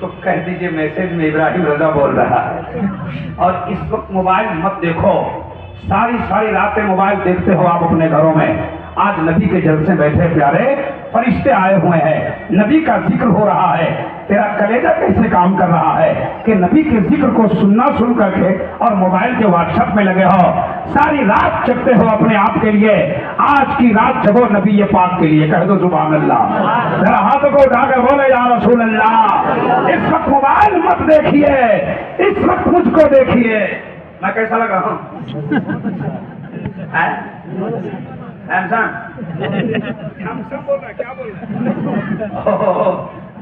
उसको कह दीजिए मैसेज में इब्राहिम रजा बोल रहा है। और इस वक्त मोबाइल मत देखो, सारी सारी रातें मोबाइल देखते हो आप अपने घरों में। आज नबी के जलसे बैठे प्यारे, फरिश्ते आए हुए हैं, नबी का जिक्र हो रहा है। तेरा कलेजा कैसे काम कर रहा है कि नबी के जिक्र को सुनना सुन करके और मोबाइल के व्हाट्सएप में लगे हो, सारी रात जगते हो अपने आप के लिए। आज की रात जगो नबी ये पाक के लिए, कह दो सुभान अल्लाह। जरा हाथों को उठा कर बोले या रसूल अल्लाह। इस वक्त मोबाइल मत देखिए, इस वक्त मुझको देखिए। मैं कैसा लग रहा हूँ? हम सब बोल रहे, क्या बोल रहे?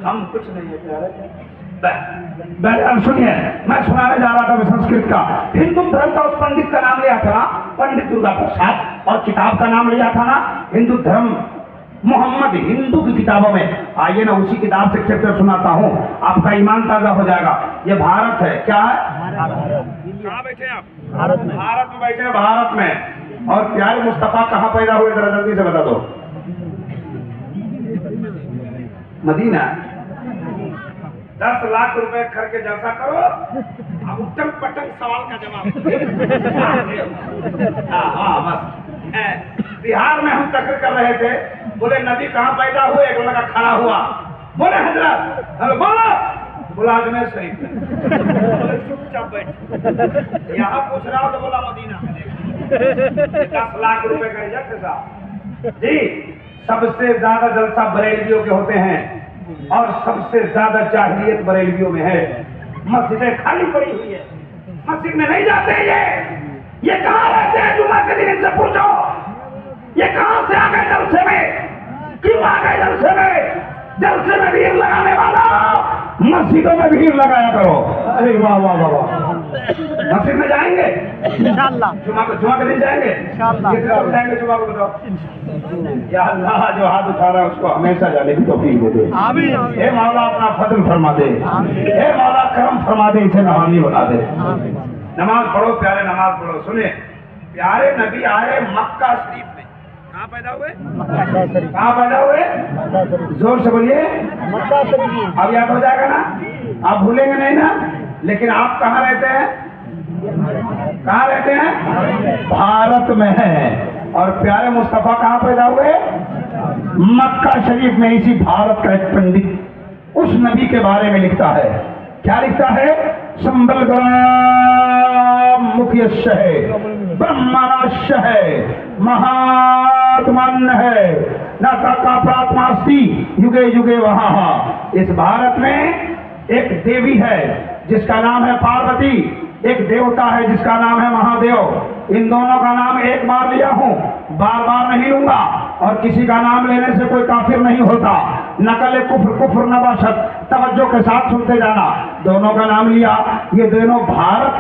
हम कुछ नहीं है। सुनिए, मैं सुनाने जा रहा था संस्कृत का। हिंदू धर्म का उस पंडित का नाम लिया था पंडित दुर्गा प्रसाद, और किताब का नाम लिया था ना हिंदू धर्म मोहम्मद हिंदू की किताबों में। आइए ना उसी किताब से चैप्टर सुनाता हूँ, आपका ईमान ताजा हो जाएगा। ये भारत है, क्या है? कहाँ बैठे आप? भारत में। भारत में बैठे हैं, भारत में। और प्यारे मुस्तफा कहाँ पैदा हुए, जरा जल्दी से बता दो। मदीना। 10 लाख रुपए खर्च के जलसा करो, अब उटम पटम सवाल का जवाब। हाँ बस। बिहार में हम तकरीर कर रहे थे, बोले नबी कहाँ पैदा हुए, एक लड़का खड़ा हुआ, बोले हजरत, हेलो बोलो, बोला अजमेर शरीफ में। बोले चुपचाप बैठ, यहाँ पूछ रहा हो तो बोला मदीना में। 10 लाख रुपए का रिजल्ट था जी। सबसे ज्यादा जलसा बरेलवियों के होते हैं और सबसे ज्यादा जाहिलियत बरेलवियों में है। मस्जिदें खाली पड़ी हुई है, मस्जिद में नहीं जाते ये कहाँ रहते हैं? जुम्मा के दिन इनसे पूछो, ये कहां से आ गए जलसे में, क्यों आ गए जलसे में? जलसे में भीड़ लगाने वाला मस्जिदों में भीड़ लगाया करो। अरे वाह वाह वाह वाह। मस्जिद में जाएंगे इंशाअल्लाह, जुम्मा के दिन जाएंगे इंशाअल्लाह। किस दिन जाएंगे जुम्मा को बताओ। या अल्लाह, जो हाथ उठा रहा है उसको हमेशा जाने की तौफीक दे दे। आमीन। हे मौला अपना फजल फरमा दे, हे मौला करम फरमा दे, इसे नमाज़ी बना दे। नमाज पढ़ो प्यारे, नमाज पढ़ो। सुने, प्यारे नबी आए मक्का शरीफ में। कहाँ पैदा हुए? कहाँ पैदा हुए? जोर से बोलिए। मक्का शरीफ। अब याद हो जाएगा ना, आप भूलेंगे नहीं ना। लेकिन आप कहाँ रहते हैं? कहाँ रहते हैं? भारत में है। और प्यारे मुस्तफा कहाँ पैदा हुए? मक्का शरीफ में। इसी भारत का एक पंडित उस नबी के बारे में लिखता है। क्या लिखता है? संबल ग्राम मुख्य है, ब्रह्मणाश है, महात्मन है, न का प्रात्मास्ती युगे युगे वहाँ। इस भारत में एक देवी है जिसका नाम है पार्वती, एक देवता है जिसका नाम है महादेव। इन दोनों का नाम एक बार लिया हूँ, बार बार नहीं लूंगा। और किसी का नाम लेने से कोई काफिर नहीं होता। नकल कुफ्र कुफ्र नबाशत, तवज्जो के साथ सुनते जाना। दोनों का नाम लिया, ये दोनों भारत,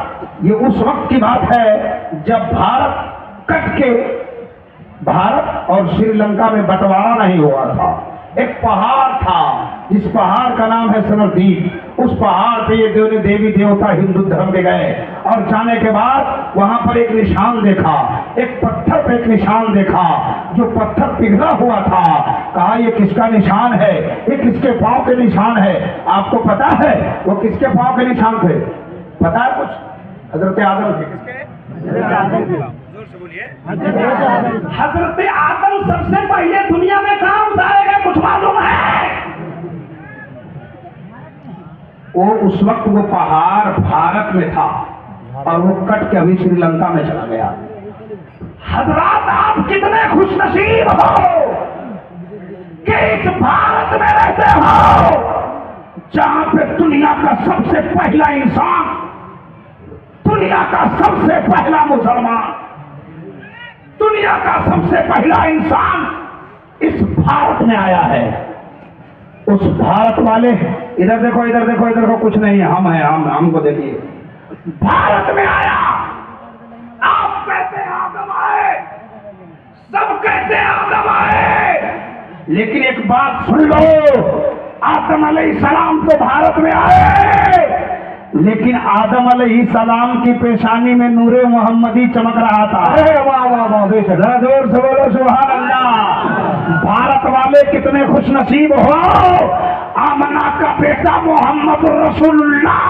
ये उस वक्त की बात है जब भारत कट के भारत और श्रीलंका में बंटवारा नहीं हुआ था। एक पहाड़ था जिस पहाड़ का नाम है सरद्वीप। उस पहाड़ पे ये देवी देवता हिंदू धर्म के गए और जाने के बाद वहां पर एक निशान देखा, एक पत्थर पे एक निशान देखा जो पत्थर पिघला हुआ था। कहा ये किसका निशान है? ये किसके पांव के निशान है? आपको पता है वो किसके पांव के निशान थे? पता है कुछ? हजरत आदम थे। किसके? जोर से बोलिए। हजरत आदम सबसे पहले दुनिया में कहाँ उतारे गए, कुछ मालूम है? वो उस वक्त वो पहाड़ भारत में था और वो कट के अभी श्रीलंका में चला गया। हजरात, आप कितने खुशनसीब हो कि इस भारत में रहते हो जहां पे दुनिया का सबसे पहला इंसान, दुनिया का सबसे पहला मुसलमान, दुनिया का सबसे पहला इंसान इस भारत में आया है। उस भारत वाले, इधर देखो इधर देखो इधर को, कुछ नहीं है, हम हैं, हमको देखिए। भारत में आया। आप कहते हैं आदम आए, सब कहते हैं आदम आए, लेकिन एक बात सुन लो, आदम अलैहिस्सलाम तो भारत में आए, लेकिन आदम अलैहिस्सलाम की पेशानी में नूरे मोहम्मदी चमक रहा था। अरे वाह वाह वाह, जरा जोर से बोलो सुभान अल्लाह। भारत वाले कितने खुश नसीब हो, आमना का बेटा मोहम्मद रसूलुल्लाह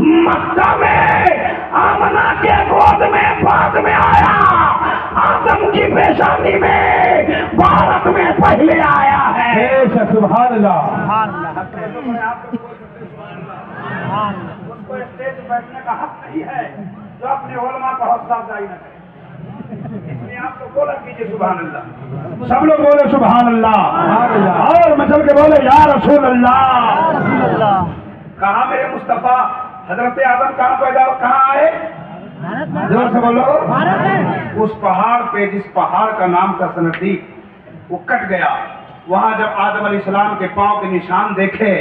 मक्का में आमना के गोद में बाद में आया, आदम की पेशानी में भारत में पहले आया है। सुभान अल्लाह। उसको स्टेज बैठने का हक नहीं है जो अपने उलमा का हौसला अफजाई न करे, इसलिए आप तो बोला कीजिए सुभान अल्लाह। सब लोग बोले सुभान अल्लाह और मचल के बोले या रसूल अल्लाह। कहाँ मेरे मुस्तफा हजरत आदम कहाँ पैदा कहाँ आए, जोर से बोलो। उस पहाड़ पे जिस पहाड़ का नाम था सनदी, वो कट गया। वहां जब आदम अलैहिस्सलाम के पांव के निशान देखे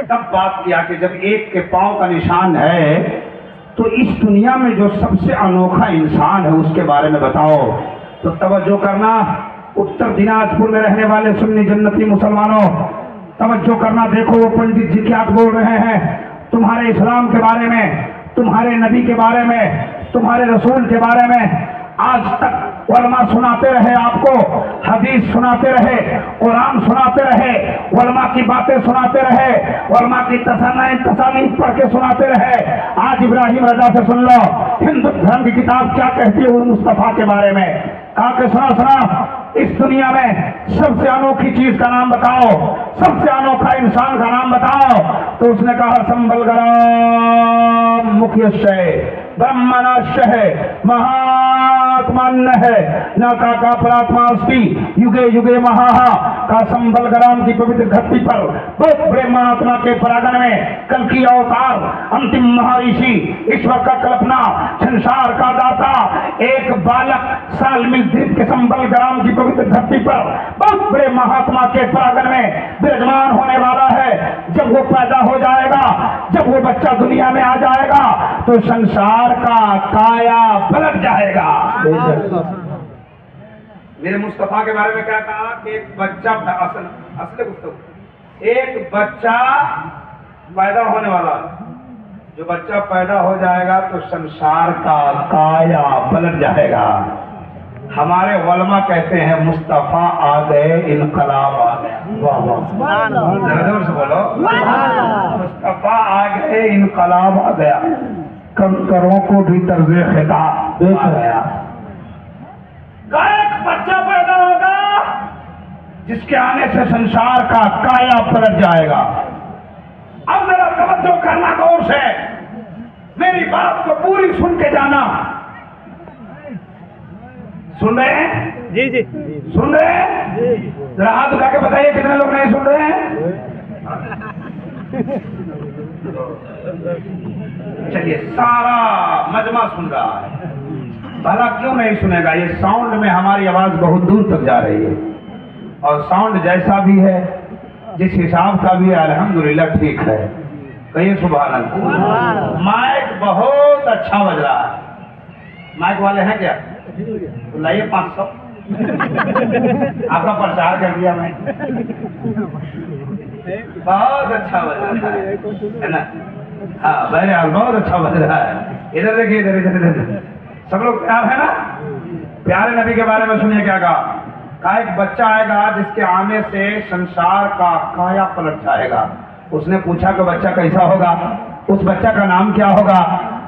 तब बात किया कि जब एक के पांव का निशान है तो इस दुनिया में जो सबसे अनोखा इंसान है उसके बारे में बताओ। तो तवज्जो करना, उत्तर दिनाजपुर में रहने वाले सुन्नी जन्नती मुसलमानों, तवज्जो करना। देखो वो पंडित जी क्या बोल रहे हैं तुम्हारे इस्लाम के बारे में, तुम्हारे नबी के बारे में, तुम्हारे रसूल के बारे में। आज तक उलमा सुनाते रहे आपको, हदीस सुनाते रहे, कुरान सुनाते रहे, उलमा की बातें सुनाते रहे, उलमा की तसानीफ पढ़ के सुनाते रहे। आज इब्राहिम रजा से सुन लो हिंदू धर्म की किताब क्या कहती है मुस्तफा के बारे में। कहा के सुना इस दुनिया में सबसे अनोखी चीज का नाम बताओ, सबसे अनोखा इंसान का नाम बताओ। तो उसने कहा संबल गराम मुख्य ब्रह्मनाश्य है, महात्मान्य है, न का परात्मा अस्ति युगे युगे महाहा का संबल ग्राम की पवित्र धरती पर बहुत बड़े महात्मा के परागण में कल की अवतार, अंतिम महर्षि, ईश्वर का कल्पना, संसार का दाता, एक बालक सालमिल द्वीप के संबल ग्राम की पवित्र धरती पर बहुत बड़े महात्मा के परागण में विराजमान होने वाला है। जब वो पैदा हो जाएगा, जब वो बच्चा दुनिया में आ जाएगा तो संसार का काया पलट जाएगा। मेरे मुस्तफा के बारे में क्या कहा कि एक बच्चा असली गुफ्तगू, एक बच्चा पैदा होने वाला, जो बच्चा पैदा हो जाएगा तो संसार का काया पलट जाएगा। हमारे उलमा कहते हैं मुस्तफा आ गए इनकलाब आ गया। वाह जोर से बोलो मुस्तफा आ गए इनकलाब आ गया, कंकरों को भी तर्ज़े खिताब आ गया। एक बच्चा पैदा होगा जिसके आने से संसार का काया पलट जाएगा। अब जरा तवज्जो करना गौर से, मेरी बात को पूरी सुन के जाना। सुन रहे हैं? जी जी सुन रहे हैं? जरा हाथ उठा के बताइए कितने लोग नहीं सुन रहे हैं। चलिए सारा मजमा सुन रहा है, भला क्यों नहीं सुनेगा। ये साउंड में हमारी आवाज बहुत दूर तक जा रही है और साउंड जैसा भी है, जिस हिसाब का भी है, अल्हम्दुलिल्लाह ठीक है। कहिए सुभान अल्लाह। माइक बहुत अच्छा बज रहा है। माइक वाले हैं क्या? तो लाइए 500 आपका प्रचार कर दिया मैं। बहुत अच्छा बज रहा है ना? हाँ बहरहाल बहुत अच्छा बज रहा है। इधर देखिए, इधर इधर इधर सब लोग प्यार है ना? प्यारे नबी के बारे में सुनिए क्या कहा एक बच्चा आएगा जिसके आने से संसार का काया पलट जाएगा। उसने पूछा कि बच्चा कैसा होगा, उस बच्चा का नाम क्या होगा?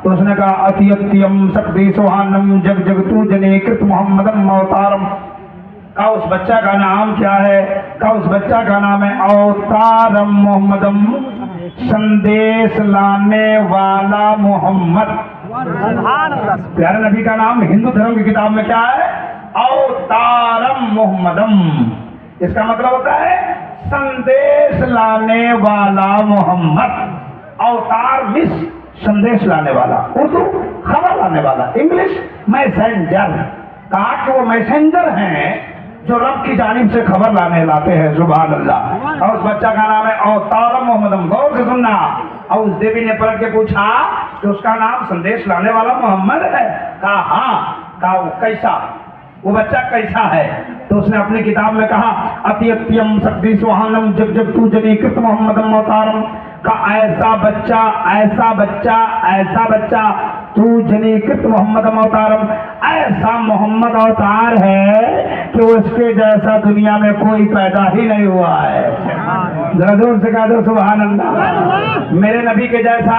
तो उसने कहा अतियत्यम शक्ति सोहानम जग जगतु जने कृत मोहम्मदम अवतारम। का उस बच्चा का नाम क्या है? का उस बच्चा का नाम है अवतारम मोहम्मदम, संदेश लाने वाला मोहम्मद। प्यारे नबी का नाम हिंदू धर्म की किताब में क्या है? अवतारम मोहम्मदम। इसका मतलब होता है संदेश लाने वाला मोहम्मद। अवतार मिस संदेश लाने वाला, उर्दू खबर लाने वाला, इंग्लिश मैसेंजर। कहा कि वो मैसेंजर हैं जो रब की जानिब से खबर लाने लाते हैं। सुभान अल्लाह। और उस बच्चा का नाम है अवतार मोहम्मदम। गौर से सुनना। और उस देवी ने पलट के पूछा कि उसका नाम संदेश लाने वाला मोहम्मद है? कहा हाँ। कहा वो कैसा, वो बच्चा कैसा है? तो उसने अपनी किताब में कहा अतियत्यम शक्ति सुहानम जब जब तू जनी कृत मोहम्मदम अवतारम। का ऐसा बच्चा, ऐसा बच्चा, ऐसा बच्चा तू जनीकृत मोहम्मद अवतारम, ऐसा मोहम्मद अवतार है कि उसके जैसा दुनिया में कोई पैदा ही नहीं हुआ है। जरा जोर से कह दो सुभान अल्लाह। मेरे नबी के जैसा,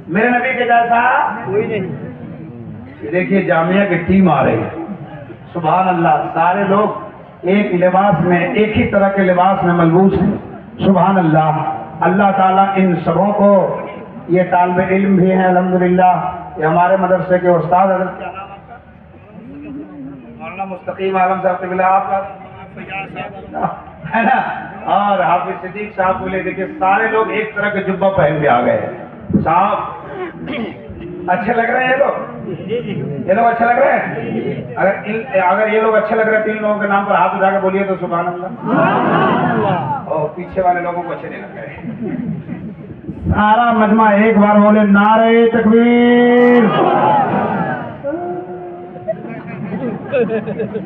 मेरे नबी के जैसा कोई नहीं। देखिए जामिया की टीम आ रही है, सुभान अल्लाह। सारे लोग एक लिबास में, एक ही तरह के लिबास में मलबूस हैं, सुभान अल्लाह। अल्लाह ताला इन सबों को, ये तालिब इल्म भी हैं अल्हम्दुलिल्लाह, ये हमारे मदरसे के उस्ताद हज़रत क्या नाम आपका? मौलाना मुस्तकीम आलम साहब के बिला आपका है ना, और हाफिज सिद्दीक साहब को ले। देखिए सारे लोग एक तरह के जुब्बा पहन के आ गए साहब। अच्छे लग रहे हैं ये लोग, ये लोग अच्छे लग रहे हैं। अगर ये लोग अच्छे लग रहे हैं, 3 लोगों के नाम पर हाथ उठा के बोलिए तो सुभान अल्लाह। और पीछे वाले लोगों को अच्छे नहीं लग रहे। सारा मजमा एक बार बोले नारे तकबीर।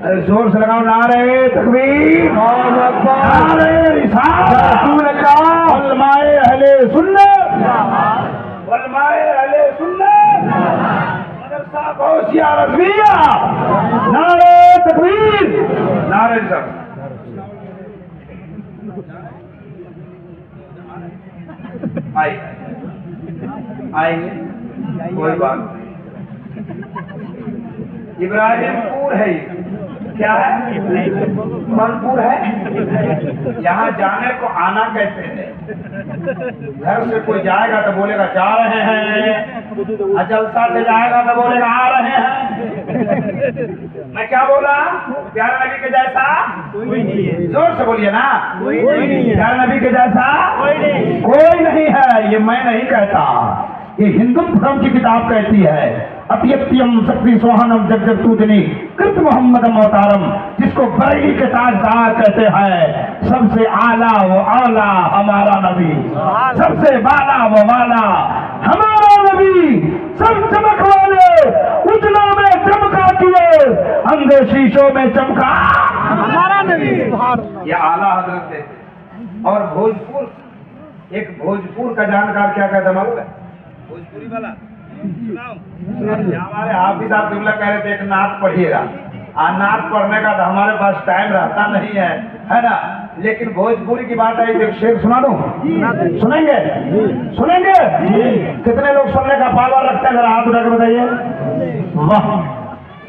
अरे जोर से लगाओ नारे तकबीर, नारे रिसालत, उलमाए अहले सुन्नत, उलमाए अहले सुन्नत, मदरसा गौसिया रज़विया, नारे तकबीर, नारे रिसालत। आएंगे कोई बात नहीं। इब्राहिमपुर है, क्या है? मनपुर है। यहाँ जाने को आना कहते हैं। घर से कोई जाएगा तो बोलेगा जा रहे हैं, जलसा से जाएगा तो बोलेगा आ रहे हैं। मैं क्या बोला? प्यारे नबी के जैसा कोई नहीं है। जोर से बोलिए ना, कोई नहीं है। प्यारे नबी के जैसा कोई नहीं है। ये मैं नहीं कहता, ये हिंदू धर्म की किताब कहती है। अत्यत्यम शक्ति सोहनम जग जगतूतनी कृत मोहम्मद अवतारम, जिसको बरेली के ताजदार कहते हैं। सबसे आला वो आला हमारा नबी, सबसे बाला वो वाला हमारा नबी। सब चमक वाले उजलों में चमका किए, अंधे शीशों में चमका हमारा नबी। ये आला हजरत थे। और भोजपुर, एक भोजपुर का जानकार क्या कहता मालूम है? भोजपुरी वाला सुनाओ। हमारे हाफिज साहब किबला कह रहे थे एक नात पढ़िएगा। नात पढ़ने का तो हमारे पास टाइम रहता नहीं है ना, लेकिन भोजपुरी की बात आई तो शेर सुना दूं? सुनेंगे? सुनेंगे? कितने लोग सुनने का पावर रखते हैं? जरा हाथ उठा के बताइए। वाह,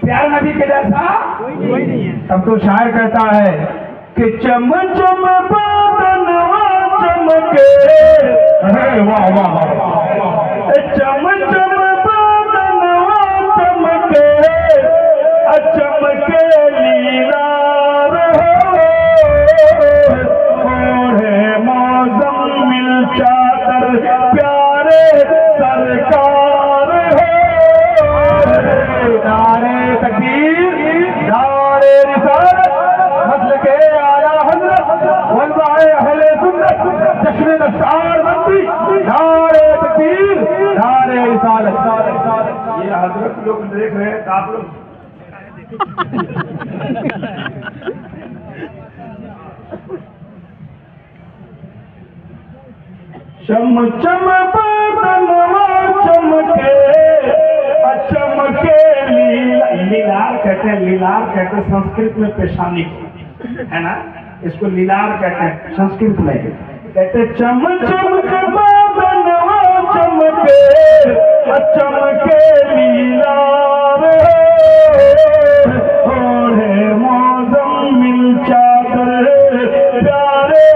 प्यारे नबी के जैसा कोई नहीं है। तब तो शायर कहता है कि चम चम बदनवा चमके, वाह वाह वाह, चम चम बदनवा चमके, चमके लीलार ओढ़े मौज़म्मिल चादर प्यारे सरकार हो। नारे तकबीर, नारे रिसालत, मसल के आला हज़रत, उलमाए अहले सुन्नत, जश्न नस्तार बंदी, नारे तकबीर, नारे रिसालत। ये हज़रत लोग देख रहे हैं, आप लोग चम चम बदनवा चमके, चमके लीलार कहते हैं। लीलार कहते हैं संस्कृत में पेशानी को, है ना, इसको लीलार कहते हैं संस्कृत में। कहते चम चम बदनवा चमके, चमके लीलार ओढ़े मौज़म्मिल चादर प्यारे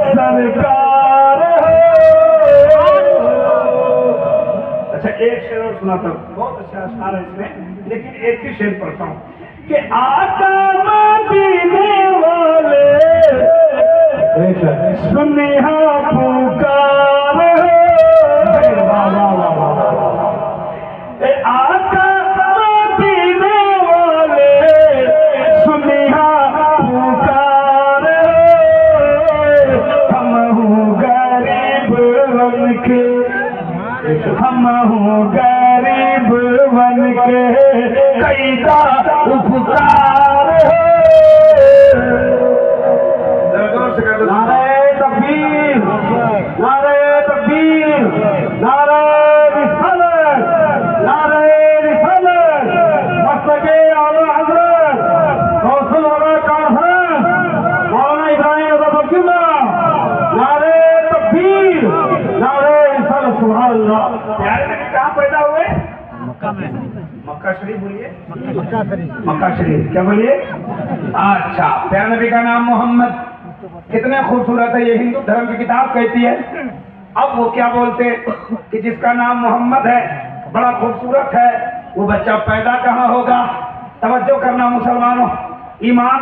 सरकार हो। अच्छा एक शेर और सुनाता हूँ, बहुत अच्छा अशार है इसमें, लेकिन एक ही शेर पढ़ता हूँ कि आका मदीने वाले सुनिहा पुकार हो। आका मदीने वाले सुनिहा पुकार हो। हम हूँ गरीब बन के, हम हूँ गरीब बन के कैदा उपकार हो। नारे तकबीर, नारे तकबीर, नारे रिसालत, मक्का शरीफ बोलिए, मक्का शरीफ। मक्का शरीफ क्या बोलिए? अच्छा, प्यारे नबी का नाम मोहम्मद कितने खूबसूरत है, ये हिंदू धर्म की किताब कहती है। अब वो क्या बोलते कि जिसका नाम मोहम्मद है, बड़ा खूबसूरत है, वो बच्चा पैदा कहाँ होगा? तवज्जो करना मुसलमानों, ईमान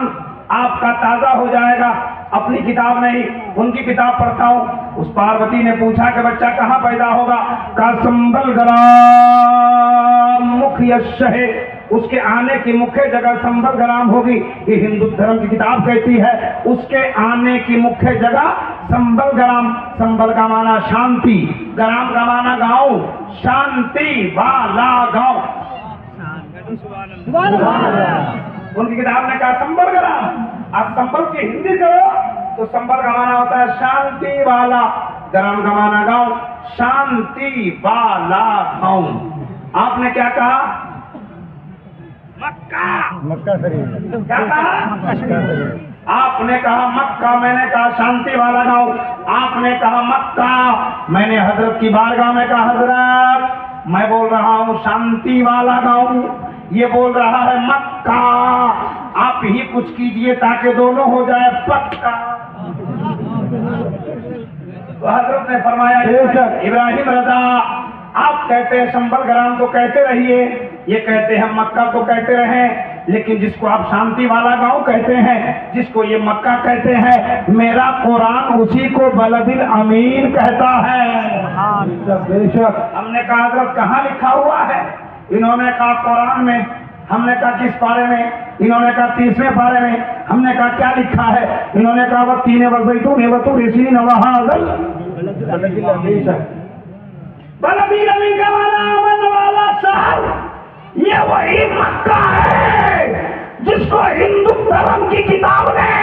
आपका ताजा हो जाएगा। अपनी किताब नहीं, उनकी किताब पढ़ता हूँ। उस पार्वती ने पूछा कि बच्चा कहाँ पैदा होगा? का संबल ग्राम मुख्य है, उसके आने की मुख्य जगह संबल ग्राम होगी। ये हिंदू धर्म की किताब कहती है उसके आने की मुख्य जगह संबल ग्राम। संबल का माना शांति, ग्राम का माना गांव, शांति वाला गांव। उनकी किताब ने कहा संबल ग्राम। आप संबल की हिंदी करो तो संबल का माना होता है शांति वाला, ग्राम का माना गांव, शांति वाला गांव। आपने क्या कहा? मक्का। मक्का शरीफ। क्या कहा? मक्का शरीफ। आपने कहा मक्का, मैंने कहा शांति वाला गांव। आपने कहा मक्का, मैंने हजरत की बारगाह में कहा हजरत मैं बोल रहा हूँ शांति वाला गांव, ये बोल रहा है मक्का। आप ही कुछ कीजिए ताकि दोनों हो जाए पक्का। तो हजरत ने फरमाया इब्राहिम रजा, आप कहते हैं संबल ग्राम तो कहते रहिए, ये कहते हैं मक्का तो कहते रहे, लेकिन जिसको आप शांति वाला गांव कहते हैं, जिसको ये मक्का कहते हैं, मेरा कुरान उसी को बलदिल अमीन कहता है। बेशक। हमने कहा हजरत कहाँ लिखा हुआ है? इन्होंने कहा कुरान में। हमने कहा किस पारे में? इन्होंने कहा 30वें पारे में। हमने कहा क्या लिखा है? इन्होंने कहा वह 3 वज़ैतून नेवतु ऋषि नवाहाज़ल बलदिल अमीन का माना अमन वाला शहर। ये वही मक्का है जिसको हिंदू धर्म की किताब ने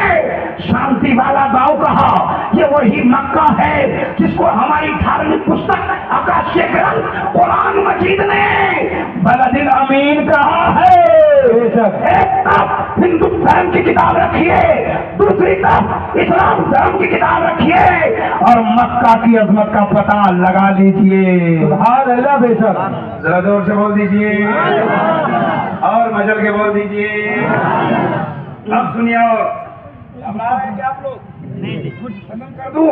शांति वाला गांव कहा। ये वही मक्का है जिसको हमारी धार्मिक पुस्तक आकाशीय ग्रंथ कुरान मजीद ने बलदिल अमीन कहा है। एक तरफ हिंदू धर्म की किताब रखिए, दूसरी तरफ इस्लाम धर्म की किताब रखिए और मक्का की अजमत का पता लगा लीजिए। सुभान अल्लाह। बेशक। जरा जोर से बोल दीजिए और मजल के बोल दीजिए। अब सुनिए, क्या आप लोग खत्म कर दूं?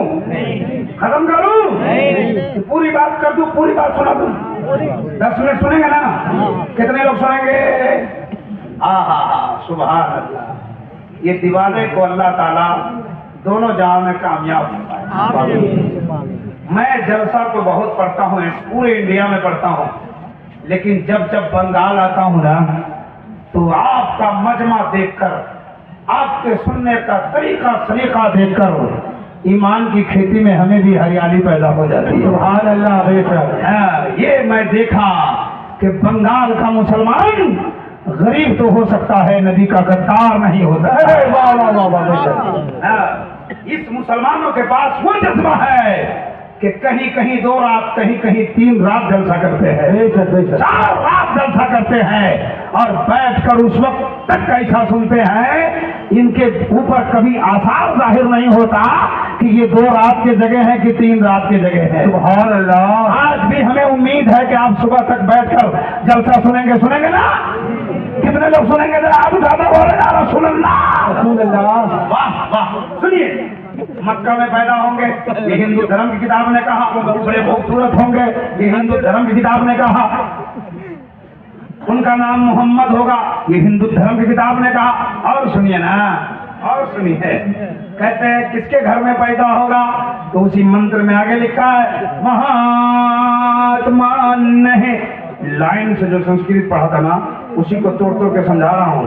खत्म करूं? पूरी बात कर दूं? पूरी बात सुना दूं? 10 मिनट सुनेंगे ना? कितने लोग सुनेंगे? सुभान अल्लाह। ये दीवाने को अल्लाह ताला दोनों जहां में कामयाब होता है। मैं जलसा तो बहुत पढ़ता हूँ, पूरे इंडिया में पढ़ता हूँ, लेकिन जब जब बंगाल आता हूँ ना, तो आपका मजमा देखकर, आपके सुनने का सलीका देखकर ईमान की खेती में हमें भी हरियाली पैदा हो जाती है। सुभान अल्लाह। बेशक। ये मैं देखा कि बंगाल का मुसलमान गरीब तो हो सकता है, नबी का गद्दार नहीं होता है। इस मुसलमानों के पास वो जज्बा है कि कहीं कहीं 2 रात, कहीं कहीं 3 रात जलसा करते हैं, 4 रात जलसा करते हैं और बैठकर उस वक्त तक ऐसा सुनते हैं, इनके ऊपर कभी आसार जाहिर नहीं होता कि ये 2 रात की जगह है कि 3 रात की जगह है। सुभान अल्लाह। आज भी हमें उम्मीद है कि आप सुबह तक बैठकर जलसा सुनेंगे ना? कितने लोग सुनेंगे? जरा आप ज्यादा बोल रहे, सुनल्लाह। वाह वाह। सुनिए, मक्का में पैदा होंगे, ये हिंदू धर्म की किताब ने कहा। बड़े खूबसूरत होंगे, ये हिंदू धर्म की किताब ने कहा। उनका नाम मोहम्मद होगा, ये हिंदू धर्म की किताब ने कहा। और सुनिए ना, और सुनिए, कहते हैं किसके घर में पैदा होगा? तो उसी मंत्र में आगे लिखा है महात्मा नहीं। लाइन से जो संस्कृत पढ़ा था ना, उसी को तोड़ तोड़ के समझा रहा हूँ।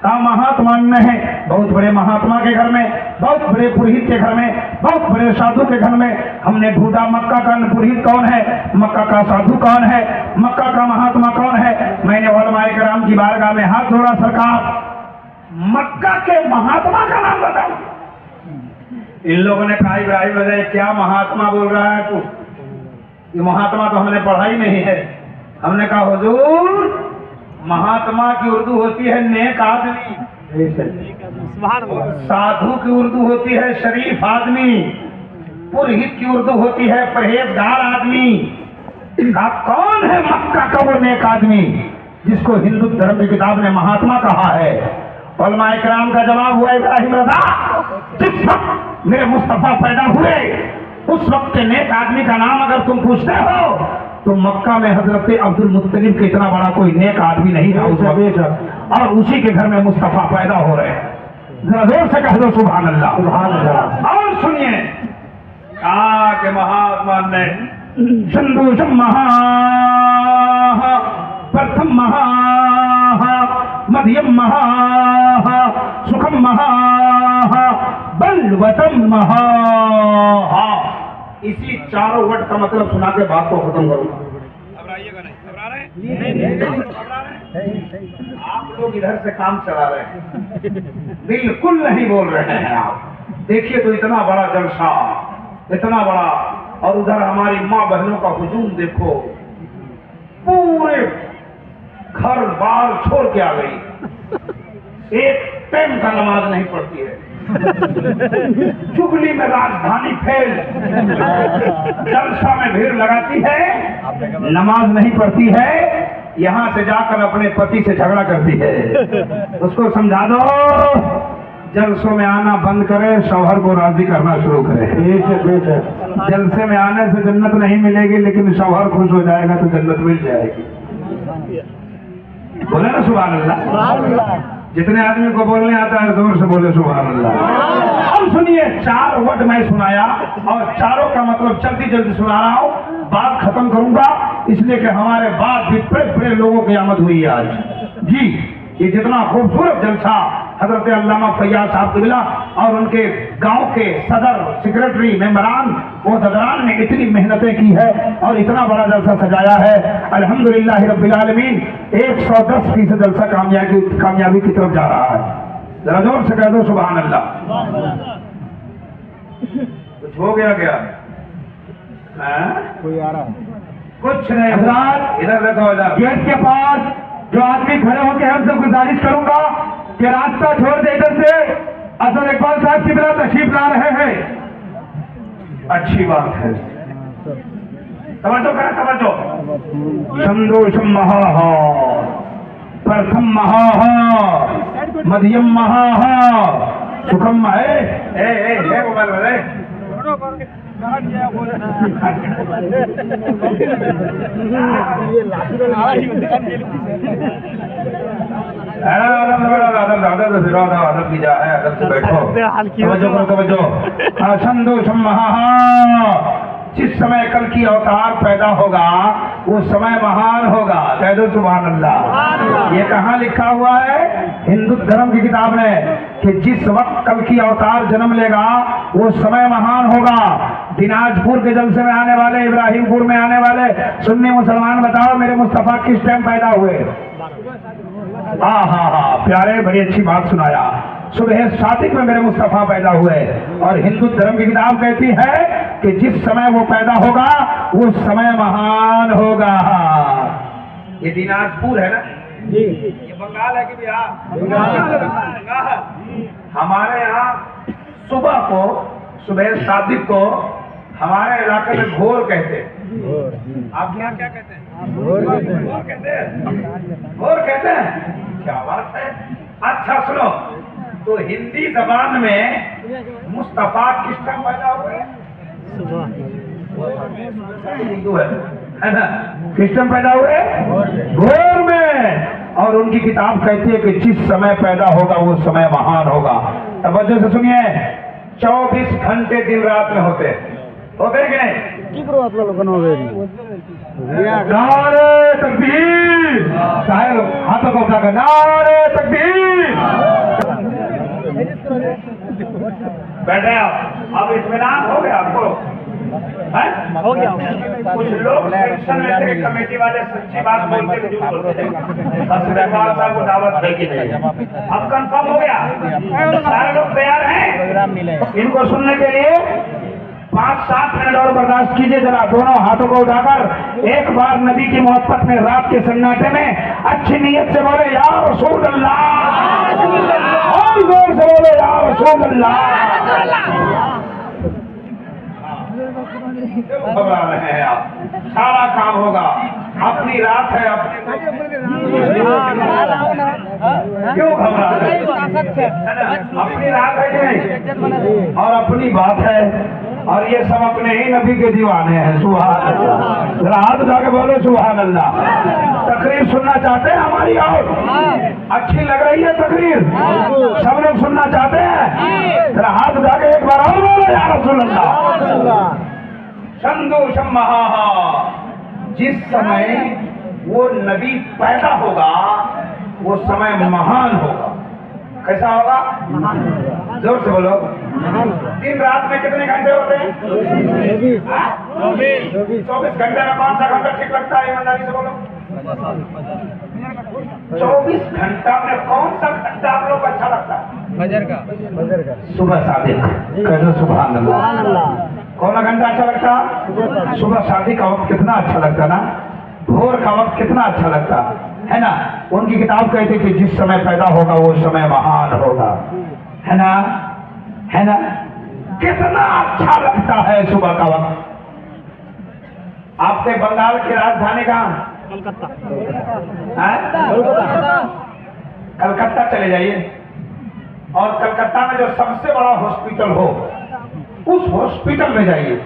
कहा महात्मा है, बहुत बड़े महात्मा के घर में, बहुत बड़े पुरोहित के घर में, बहुत बड़े साधु के घर में हमने ढूंढा मक्का का पुरोहित कौन है, मक्का का साधु कौन है, मक्का का महात्मा कौन है। मैंने उलमाए कराम की बारगाह में हाथ जोड़ा, सरकार मक्का के महात्मा का नाम बताओ। इन लोगों ने कहा इब्राहिम रजा क्या महात्मा बोल रहा है तू? ये महात्मा तो हमने पढ़ा ही नहीं है। हमने कहा हुजूर, महात्मा की उर्दू होती है नेक आदमी, साधु की उर्दू होती है शरीफ आदमी, पुरोहित की उर्दू होती है परहेजगार आदमी, कहा कौन है मक्का का वो नेक आदमी जिसको हिंदू धर्म की किताब ने महात्मा कहा है? उलमा इकराम का जवाब हुआ इब्राहिम रजा, जिस वक्त मेरे मुस्तफा पैदा हुए उस वक्त के नेक आदमी का नाम अगर तुम पूछते हो तो मक्का में हजरत अब्दुल मुत्तलिब के इतना बड़ा कोई नेक आदमी नहीं था उस वक्त, और उसी के घर में मुस्तफा पैदा हो रहे हैं। जरा जोर से कह दो सुभान अल्लाह, सुभान अल्लाह। और सुनिए कहा कि महात्मा ने संदोषम महा प्रथम महा मध्यम महा सुखम महा बलवतम महा। इसी चारों वर्ड का मतलब सुना के बात को खत्म करूंगा। घबराइएगा नहीं, घबरा रहे हैं? आप लोग इधर से काम चला रहे हैं, बिल्कुल नहीं बोल रहे हैं आप। देखिए तो इतना बड़ा जलसा, इतना बड़ा, और उधर हमारी माँ बहनों का हुजूम देखो, पूरे घर बार छोड़ के आ गई, एक टाइम का नमाज नहीं पढ़ती है, चुगली में राजधानी फैल, जलसा में भीड़ लगाती है, नमाज नहीं पढ़ती है, यहाँ से जाकर अपने पति से झगड़ा करती है। उसको समझा दो जलसों में आना बंद करे, शौहर को राजी करना शुरू करे। जलसे में आने से जन्नत नहीं मिलेगी, लेकिन शौहर खुश हो जाएगा तो जन्नत मिल जाएगी। बोले ना सुभान अल्लाह। जितने आदमी को बोलने आता है जोर से बोले सुभान अल्लाह। अब सुनिए, 4 वर्ड मैं सुनाया और चारों का मतलब जल्दी जल्दी सुना रहा हूँ, बात खत्म करूंगा, इसलिए कि हमारे बाद भी बड़े बड़े लोगों की आमद हुई है आज जी। ये जितना खूबसूरत जलसा हजरत अल्लामा फैयाज साहब किबला और उनके गांव के सदर सेक्रेटरी मेंबरान वो ददरान ने इतनी मेहनतें की है और इतना बड़ा जलसा सजाया है, अल्हम्दुलिल्लाह रब्बिल आलमीन। 110% जलसा कामयाबी की तरफ जा रहा है। जरा जोर से कह दो सुभान अल्लाह। कुछ हो गया क्या? कोई आ रहा है? कुछ नहीं। इधर देखो, इधर गेट के पास जो आदमी खड़े होकर हमसे गुजारिश करूंगा कि रास्ता छोड़ दे, इधर से असद इकबाल साहब की तरह तशरीफ ला रहे हैं। अच्छी बात है, तवज्जो करें, तवज्जो। संदोषम महा प्रथम महा मध्यम महा सुखम मोबाइल वाले आदब की जा है, आदब से बैठो, तवज्जो। संदोषम महा, जिस समय कल की अवतार पैदा होगा वो समय महान होगा। कह दो सुभान अल्लाह। ये कहाँ लिखा हुआ है? हिंदू धर्म की किताब में, कि जिस वक्त कल की अवतार जन्म लेगा वो समय महान होगा। दिनाजपुर के जलसे में आने वाले, इब्राहिमपुर में आने वाले सुन्नी मुसलमान बताओ मेरे मुस्तफा किस टाइम पैदा हुए? हाँ, प्यारे, बड़ी अच्छी बात सुनाया। सुबह सादिक में मेरे मुस्तफा पैदा हुए, और हिंदू धर्म की किताब कहती है कि जिस समय वो पैदा होगा वो समय महान होगा। ये दिनाजपुर है ना जी? ये बंगाल है कि बिहार? हमारे यहाँ सुबह सादिक को हमारे इलाके में घोर कहते हैं। आप यहाँ क्या कहते हैं? घोर कहते हैं। घोर कहते हैं, क्या बात है। अच्छा सुनो, तो हिंदी जबान में मुस्तफा किस टाइम पैदा हुए? हिंदू है ना? किस टाइम पैदा हुए? भोर में। और उनकी किताब कहती है कि जिस समय पैदा होगा वो समय महान होगा। तवज्जो से सुनिए, 24 घंटे दिन रात में होते हैं कि नहीं? नारे तकबीर, हाथों को उठाकर नारे तकबीर। बैठे आप, अब इत्मीनान हो गया आपको? हो गया। कुछ लोग टेंशन में थे, कमेटी वाले सच्ची बात बोलते साहब को दावत है कि नहीं? अब कंफर्म हो गया, सारे लोग तैयार हैं इनको सुनने के लिए? 5-7 मिनट और बर्दाश्त कीजिए जरा। दोनों हाथों को उठाकर एक बार नबी की मोहब्बत में रात के सन्नाटे में अच्छी नीयत से बोले या रसूल अल्लाह, और जोर से बोले या रसूल अल्लाह। क्यों घबरा रहे हैं आप? सारा काम होगा। अपनी रात है, अपनी क्यों घबरा रहे हैं? अपनी रात है कि नहीं? और अपनी बात है, और ये सब अपने ही नबी के दीवाने हैं। सुभान अल्लाह। जरा हाथ उठा के बोलो सुभान अल्लाह। तकरीर सुनना चाहते हैं हमारी? और अच्छी लग रही है तकरीर? सब लोग सुनना चाहते हैं? जरा हाथ उठा के एक बार और बोलो या रसूल अल्लाह। संदो शम्महा, जिस समय वो नबी पैदा होगा वो समय महान होगा। कैसा होगा? जोर से बोलो। दिन रात में कितने घंटे होते हैं? 24 घंटे में कौन सा घंटा ठीक लगता है? ईमानदारी से बोलो। 24 घंटा में कौन सा घंटा आप लोग को अच्छा लगता है? फजर का सुबह शादी। कहते सुभान अल्लाह। कौन सा घंटा अच्छा लगता? सुबह शादी का वक्त कितना अच्छा लगता ना। भोर का वक्त कितना अच्छा लगता है ना। उनकी किताब कहते कि जिस समय पैदा होगा वो समय महान होगा, है ना, है ना। कितना अच्छा लगता है सुबह का वक्त। आपके बंगाल की राजधानी कहाँ? कलकत्ता चले जाइए और कलकत्ता में जो सबसे बड़ा हॉस्पिटल हो उस हॉस्पिटल में जाइए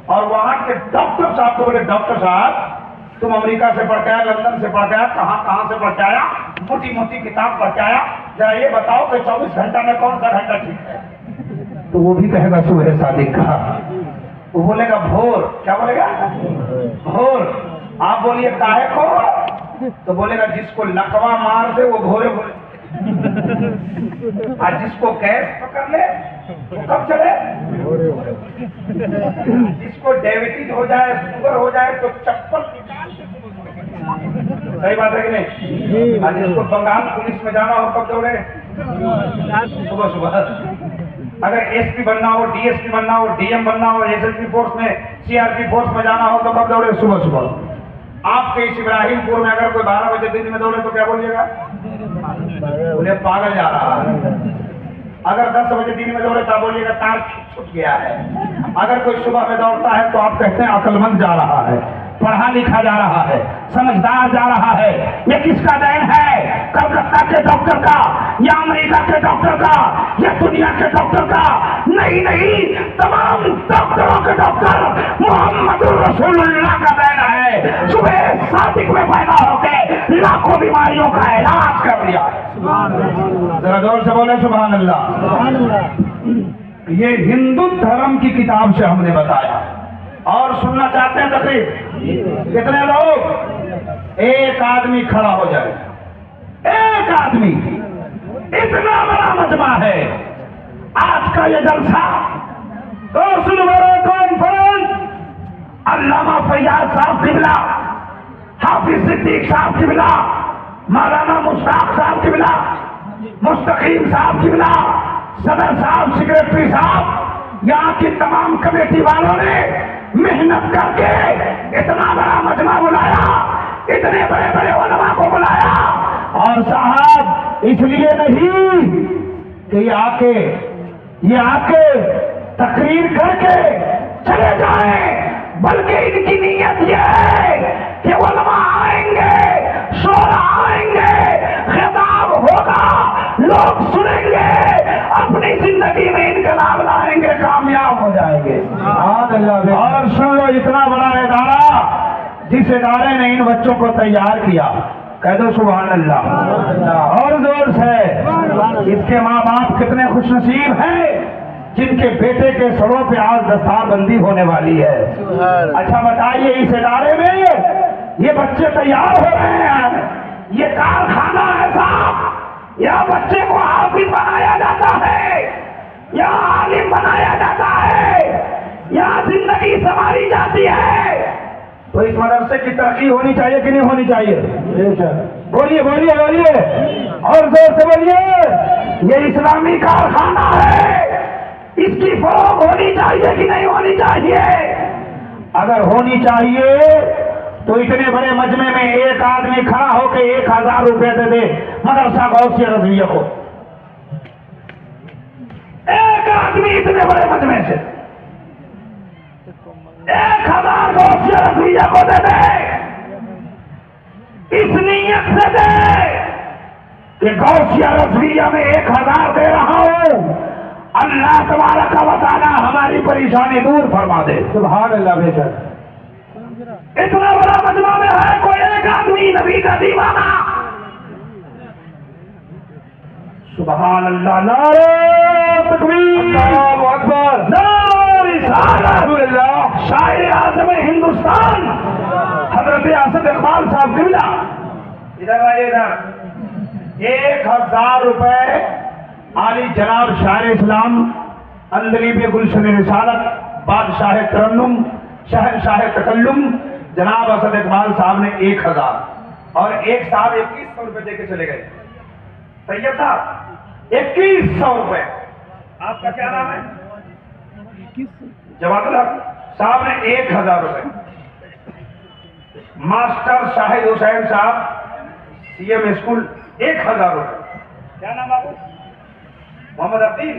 और वहां के डॉक्टर साहब को बोले, डॉक्टर साहब तुम अमेरिका से पढ़ के आया, लंदन से पढ़ के आया, कहां से पढ़ के आया, मोटी मोटी किताब पढ़ के आया, जरा ये बताओ कि 24 घंटा में कौन सा घंटा ठीक है? तो वो भी कहेगा सुबह शादी का। वो बोलेगा भोर। क्या बोलेगा? भोर। आप बोलिए काहे को? तो बोलेगा जिसको लकवा मार दे वो भोरे भोरे, और जिसको गैस पकड़ ले वो कब चले? जिसको डायबिटीज हो जाए, शुगर हो जाए तो चप्पल निकाल के। सही बात है कि नहीं? और जिसको बंगाल पुलिस में जाना हो कब दौड़े? सुबह सुबह। अगर एसपी बनना हो, डीएसपी बनना हो, डीएम बनना हो, एसएसपी फोर्स में, सीआरपी फोर्स में जाना हो तो कब दौड़े? सुबह सुबह। आपके इस इब्राहिमपुर में अगर कोई 12 बजे दिन में दौड़े तो क्या बोलिएगा? उन्हें पागल जा रहा है। अगर 10 बजे दिन में दौड़े तो बोलिएगा तार छूट गया है। अगर कोई सुबह में दौड़ता है तो आप कहते हैं अक्लमंद जा रहा है, पढ़ा लिखा जा रहा है, समझदार जा रहा है। ये किसका देन है? कलकत्ता के डॉक्टर का, या अमेरिका के डॉक्टर का, या दुनिया के डॉक्टर का? नहीं नहीं, तमाम डॉक्टरों के डॉक्टर मोहम्मद रसूलुल्लाह का देन है। सुबह सादिक में पैदा होकर लाखों बीमारियों का इलाज कर दिया। जरा जोर से बोले सुभान अल्लाह। ये हिंदू धर्म की किताब से हमने बताया। और सुनना चाहते हैं तकरीर? कितने लोग? एक आदमी खड़ा हो जाए। एक आदमी। इतना बड़ा मजमा है आज का ये जलसा। तो सुन मेरे कॉन्फ्रेंस, अल्लामा फैयाज साहब किबला, हाफिज सिद्दीक साहब किबला, मौलाना मुश्ताक साहब किबला, मुस्तकीम साहब किबला, सदर साहब, सेक्रेटरी साहब, यहाँ की तमाम कमेटी वालों ने मेहनत करके इतना बड़ा मजमा बुलाया, इतने बड़े बड़े उलमा को बुलाया। और साहब इसलिए नहीं कि ये आके तकरीर करके चले जाए, बल्कि इनकी नीयत ये है कि उलमा आएंगे, शोरा आएंगे, खिताब होगा, लोग सुनेंगे, अपनी जिंदगी में इनकलाब लाएंगे, कामयाब हो जाएंगे। और सुन लो, इतना बड़ा इदारा, जिस इदारे ने इन बच्चों को तैयार किया, कह दो सुभान अल्लाह और जोर से। इसके माँ बाप कितने खुशनसीब हैं जिनके बेटे के सरों पे आज दस्तारबंदी होने वाली है। अच्छा बताइए, इस इदारे में ये बच्चे तैयार हो रहे हैं, ये कारखाना है साहब। यहाँ बच्चे को हाफिज बनाया जाता है, यहाँ आलिम बनाया जाता है, यहाँ जिंदगी संवारी जाती है। तो इस मदरसे की तरक्की होनी चाहिए कि नहीं होनी चाहिए? बोलिए बोलिए बोलिए और जोर से बोलिए। ये इस्लामी कारखाना है, इसकी फरोग होनी चाहिए कि नहीं होनी चाहिए? अगर होनी चाहिए तो इतने बड़े मजमे में एक आदमी खड़ा होकर 1000 रुपए दे दे मदरसा गौसिया रज़विया को। एक आदमी इतने बड़े मजमे से 1000 गौसिया रज़विया को दे दे, इस नीयत से दे कि गौसिया रज़विया में 1000 दे रहा हूं, अल्लाह तबारक व तआला हमारी परेशानी दूर फरमा दे। सुभान अल्लाह बेशक। इतना बड़ा मजमा में है कोई एक आदमी नबी का दीवाना। सुभान अल्लाह, नारे तकबीर, अल्लाहु अकबर, नारे रिसालत, शायर आज़म हिंदुस्तान हजरत असद इकबाल साहब किबला। इधर आइए, इधर 1000 रुपए आली जनाब शायर इस्लाम अंदलीब गुलशन रिसालत बादशाह तरन्नुम शहनशाह तकल्लुम जनाब असद इकबाल साहब ने 1000 और एक साहब 2100 रुपए देके चले गए। सैयद साहब 2100 रुपए। आपका क्या नाम है? जवाबुल हक साहब ने 1000 रुपए। मास्टर शाहिद हुसैन साहब सीएम स्कूल 1000 रुपए। क्या नाम आपको? मोहम्मद अब्दील।